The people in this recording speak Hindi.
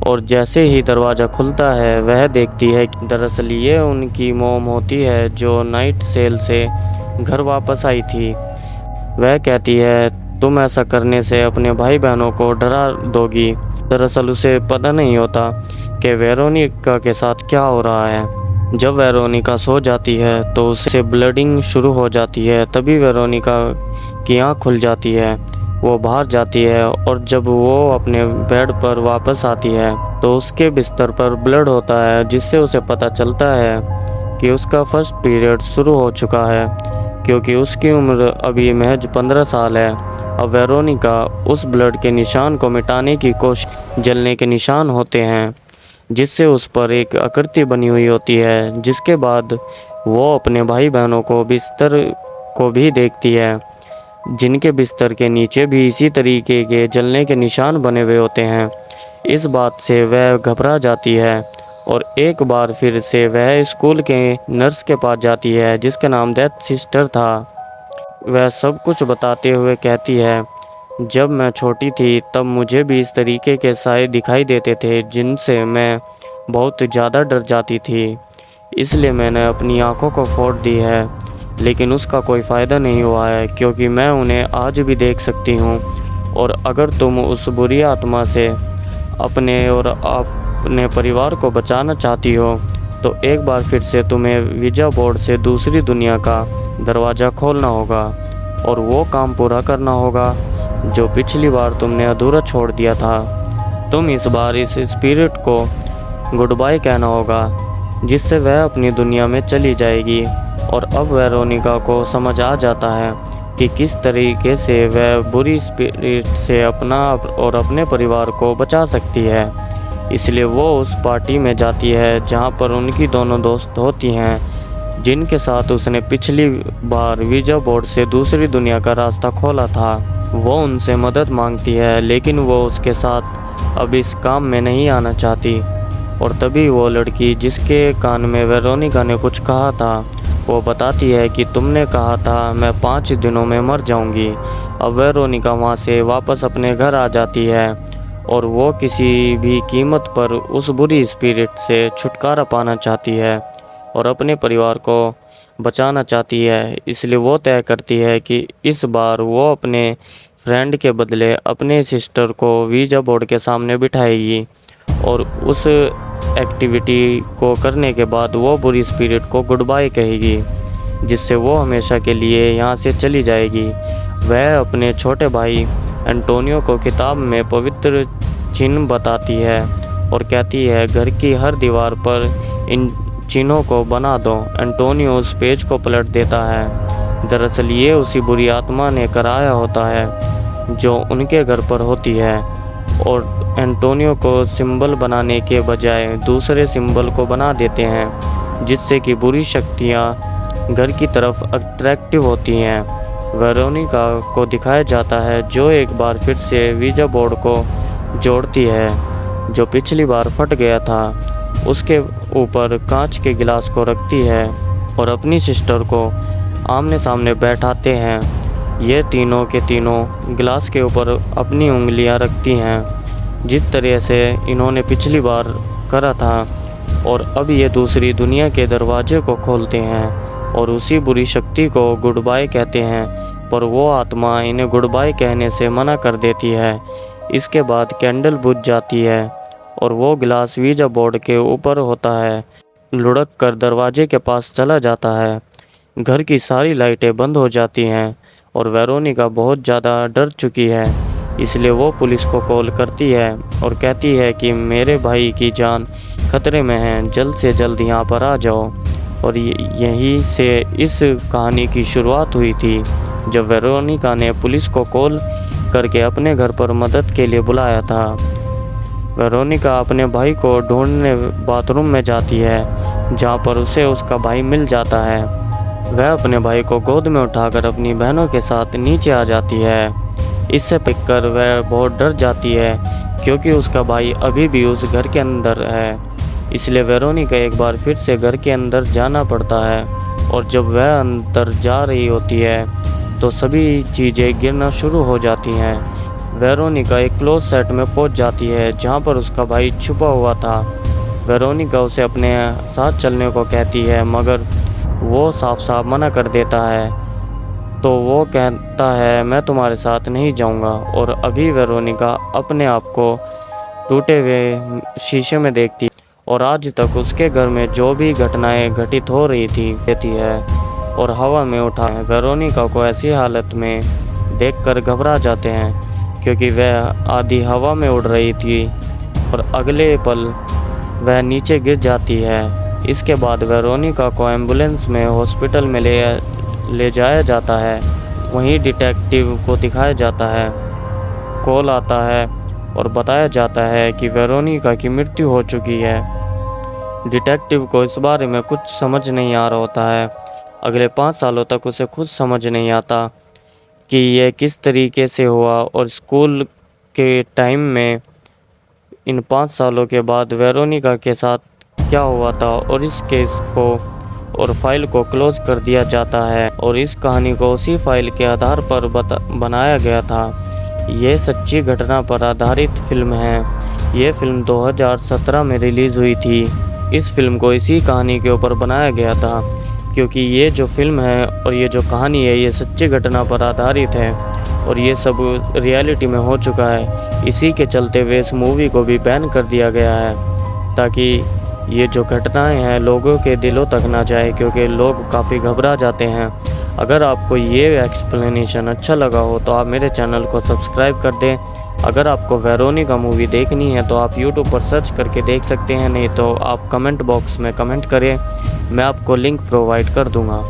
और जैसे ही दरवाज़ा खुलता है वह देखती है कि दरअसल ये उनकी मोम होती है जो नाइट सेल से घर वापस आई थी। वह कहती है तुम ऐसा करने से अपने भाई बहनों को डरा दोगी। दरअसल उसे पता नहीं होता कि वेरोनिका के साथ क्या हो रहा है। जब वेरोनिका सो जाती है तो उसे ब्लीडिंग शुरू हो जाती है। तभी वेरोनिका की आँख खुल जाती है, वो बाहर जाती है और जब वो अपने बेड पर वापस आती है तो उसके बिस्तर पर ब्लड होता है, जिससे उसे पता चलता है कि उसका फर्स्ट पीरियड शुरू हो चुका है, क्योंकि उसकी उम्र अभी महज 15 साल है। अब वेरोनिका उस ब्लड के निशान को मिटाने की कोशिश, जलने के निशान होते हैं जिससे उस पर एक आकृति बनी हुई होती है। जिसके बाद वो अपने भाई बहनों को बिस्तर को भी देखती है, जिनके बिस्तर के नीचे भी इसी तरीके के जलने के निशान बने हुए होते हैं। इस बात से वह घबरा जाती है और एक बार फिर से वह स्कूल के नर्स के पास जाती है, जिसका नाम डेथ सिस्टर था। वह सब कुछ बताते हुए कहती है, जब मैं छोटी थी तब मुझे भी इस तरीके के साए दिखाई देते थे, जिनसे मैं बहुत ज़्यादा डर जाती थी। इसलिए मैंने अपनी आंखों को फोड़ दी है, लेकिन उसका कोई फ़ायदा नहीं हुआ है, क्योंकि मैं उन्हें आज भी देख सकती हूँ। और अगर तुम उस बुरी आत्मा से अपने और अपने परिवार को बचाना चाहती हो तो एक बार फिर से तुम्हें वीजा बोर्ड से दूसरी दुनिया का दरवाज़ा खोलना होगा और वो काम पूरा करना होगा जो पिछली बार तुमने अधूरा छोड़ दिया था। तुम इस बार इस स्पिरिट को गुड बाय कहना होगा, जिससे वह अपनी दुनिया में चली जाएगी। और अब वेरोनिका को समझ आ जाता है कि किस तरीके से वह बुरी स्पिरिट से अपना और अपने परिवार को बचा सकती है। इसलिए वो उस पार्टी में जाती है जहाँ पर उनकी दोनों दोस्त होती हैं, जिनके साथ उसने पिछली बार वीजा बोर्ड से दूसरी दुनिया का रास्ता खोला था। वो उनसे मदद मांगती है, लेकिन वो उसके साथ अब इस काम में नहीं आना चाहती। और तभी वो लड़की जिसके कान में वेरोनिका ने कुछ कहा था, वो बताती है कि तुमने कहा था मैं 5 दिनों में मर जाऊंगी। अब वेरोनिका वहाँ से वापस अपने घर आ जाती है और वो किसी भी कीमत पर उस बुरी स्पिरिट से छुटकारा पाना चाहती है और अपने परिवार को बचाना चाहती है। इसलिए वो तय करती है कि इस बार वो अपने फ्रेंड के बदले अपने सिस्टर को वीजा बोर्ड के सामने बिठाएगी और उस एक्टिविटी को करने के बाद वो बुरी स्पिरिट को गुड बाय कहेगी, जिससे वो हमेशा के लिए यहाँ से चली जाएगी। वह अपने छोटे भाई एंटोनियो को किताब में पवित्र चिन्ह बताती है और कहती है घर की हर दीवार पर इन चिन्हों को बना दो। एंटोनियो उस पेज को पलट देता है। दरअसल ये उसी बुरी आत्मा ने कराया होता है जो उनके घर पर होती है, और एंटोनियो को सिंबल बनाने के बजाय दूसरे सिंबल को बना देते हैं, जिससे कि बुरी शक्तियाँ घर की तरफ अट्रैक्टिव होती हैं। वेरोनिका को दिखाया जाता है जो एक बार फिर से वीजा बोर्ड को जोड़ती है जो पिछली बार फट गया था। उसके ऊपर कांच के गिलास को रखती है और अपनी सिस्टर को आमने सामने बैठाते हैं। ये तीनों के तीनों गिलास के ऊपर अपनी उंगलियां रखती हैं, जिस तरह से इन्होंने पिछली बार करा था, और अब ये दूसरी दुनिया के दरवाजे को खोलते हैं और उसी बुरी शक्ति को गुड बाय कहते हैं। पर वो आत्मा इन्हें गुड बाय कहने से मना कर देती है। इसके बाद कैंडल बुझ जाती है और वो गिलास वीजा बोर्ड के ऊपर होता है, लुढ़क कर दरवाजे के पास चला जाता है। घर की सारी लाइटें बंद हो जाती हैं और वेरोनिका बहुत ज़्यादा डर चुकी है, इसलिए वो पुलिस को कॉल करती है और कहती है कि मेरे भाई की जान खतरे में है, जल्द से जल्द यहाँ पर आ जाओ। और यहीं से इस कहानी की शुरुआत हुई थी, जब वेरोनिका ने पुलिस को कॉल करके अपने घर पर मदद के लिए बुलाया था। वेरोनिका अपने भाई को ढूंढने बाथरूम में जाती है, जहाँ पर उसे उसका भाई मिल जाता है। वह अपने भाई को गोद में उठाकर अपनी बहनों के साथ नीचे आ जाती है। इससे पिककर वह बहुत डर जाती है, क्योंकि उसका भाई अभी भी उस घर के अंदर है। इसलिए वेरोनिका एक बार फिर से घर के अंदर जाना पड़ता है, और जब वह अंदर जा रही होती है तो सभी चीज़ें गिरना शुरू हो जाती हैं। वेरोनिका एक क्लोज सेट में पहुंच जाती है जहां पर उसका भाई छुपा हुआ था। वेरोनिका उसे अपने साथ चलने को कहती है मगर वो साफ साफ मना कर देता है। तो वो कहता है मैं तुम्हारे साथ नहीं जाऊंगा। और अभी वेरोनिका अपने आप को टूटे हुए शीशे में देखती और आज तक उसके घर में जो भी घटनाएं घटित हो रही थी देती है और हवा में उठा है। वेरोनिका को ऐसी हालत में देखकर घबरा जाते हैं क्योंकि वह आधी हवा में उड़ रही थी और अगले पल वह नीचे गिर जाती है। इसके बाद वेरोनिका को एम्बुलेंस में हॉस्पिटल में ले जाया जाता है। वहीं डिटेक्टिव को दिखाया जाता है। कॉल आता है और बताया जाता है कि वेरोनिका की मृत्यु हो चुकी है। डिटेक्टिव को इस बारे में कुछ समझ नहीं आ रहा होता है। अगले 5 सालों तक उसे खुद समझ नहीं आता कि यह किस तरीके से हुआ और स्कूल के टाइम में इन 5 सालों के बाद वेरोनिका के साथ क्या हुआ था। और इस केस को और फाइल को क्लोज कर दिया जाता है और इस कहानी को उसी फाइल के आधार पर बनाया गया था। ये सच्ची घटना पर आधारित फिल्म है। ये फिल्म 2017 में रिलीज़ हुई थी। इस फिल्म को इसी कहानी के ऊपर बनाया गया था क्योंकि ये जो फिल्म है और ये जो कहानी है ये सच्ची घटना पर आधारित है और ये सब रियलिटी में हो चुका है। इसी के चलते हुए इस मूवी को भी बैन कर दिया गया है ताकि ये जो घटनाएं हैं लोगों के दिलों तक ना जाए क्योंकि लोग काफ़ी घबरा जाते हैं। अगर आपको ये एक्सप्लेनेशन अच्छा लगा हो तो आप मेरे चैनल को सब्सक्राइब कर दें। अगर आपको वेरोनिका मूवी देखनी है तो आप यूट्यूब पर सर्च करके देख सकते हैं, नहीं तो आप कमेंट बॉक्स में कमेंट करें, मैं आपको लिंक प्रोवाइड कर दूंगा।